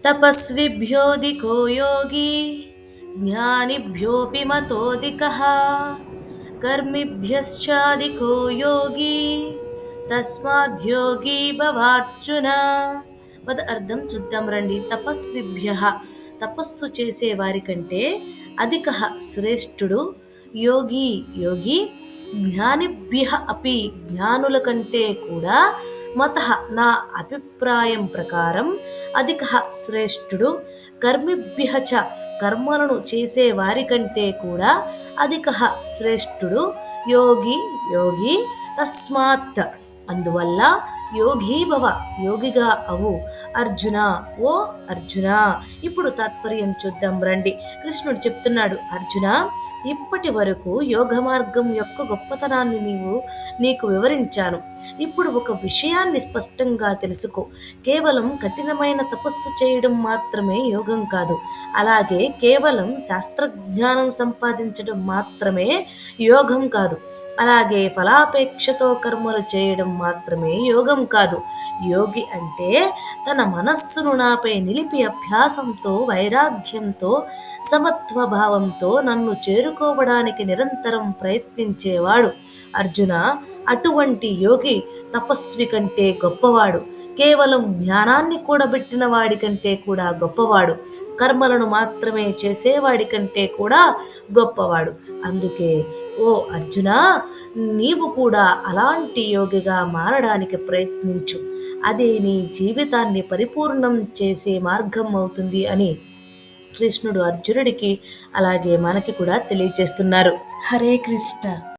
తపస్విభ్యోధికో యోగి జ్ఞానిభ్యోపి మతోధికః కర్మిభ్యశ్చాధికో యోగి తస్మాద్యోగి భవార్జున. అర్థం చూద్దాం రండి. తపస్విభ్యః తపస్సు చేసే వారి కంటే అధికః శ్రేష్ఠుడు, యోగి యోగి, జ్ఞానిభ్యః అపి జ్ఞానుల కంటే కూడా, మతః నా అభిప్రాయం ప్రకారం, అధికః శ్రేష్ఠుడు, కర్మిభ్యః చ కర్మలను చేసే వారి కంటే కూడా అధికః శ్రేష్ఠుడు, యోగి యోగి, తస్మాత్ అందువల్ల, యోగి భవ యోగిగా అవు అర్జున, ఓ అర్జున. ఇప్పుడు తాత్పర్యం చూద్దాం రండి. కృష్ణుడు చెప్తున్నాడు, అర్జున, ఇప్పటి వరకు యోగ మార్గం యొక్క గొప్పతనాన్ని నీకు వివరించాను. ఇప్పుడు ఒక విషయాన్ని స్పష్టంగా తెలుసుకో. కేవలం కఠినమైన తపస్సు చేయడం మాత్రమే యోగం కాదు. అలాగే కేవలం శాస్త్రజ్ఞానం సంపాదించడం మాత్రమే యోగం కాదు. అలాగే ఫలాపేక్షతో కర్మలు చేయడం మాత్రమే యోగం కాదు. యోగి అంటే తన మనస్సును నాపై నిలిపి అభ్యాసంతో, వైరాగ్యంతో, సమత్వభావంతో నన్ను చేరుకోవడానికి నిరంతరం ప్రయత్నించేవాడు. అర్జున, అటువంటి యోగి తపస్వి కంటే గొప్పవాడు. కేవలం జ్ఞానాన్ని కూడబెట్టిన వాడి కంటే కూడా గొప్పవాడు. కర్మలను మాత్రమే చేసేవాడి కంటే కూడా గొప్పవాడు. అందుకే ఓ అర్జున, నీవు కూడా అలాంటి యోగిగా మారడానికి ప్రయత్నించు. అదే నీ జీవితాన్ని పరిపూర్ణం చేసే మార్గం అవుతుంది అని కృష్ణుడు అర్జునుడికి, అలాగే మనకి కూడా తెలియజేస్తున్నారు. హరే కృష్ణ.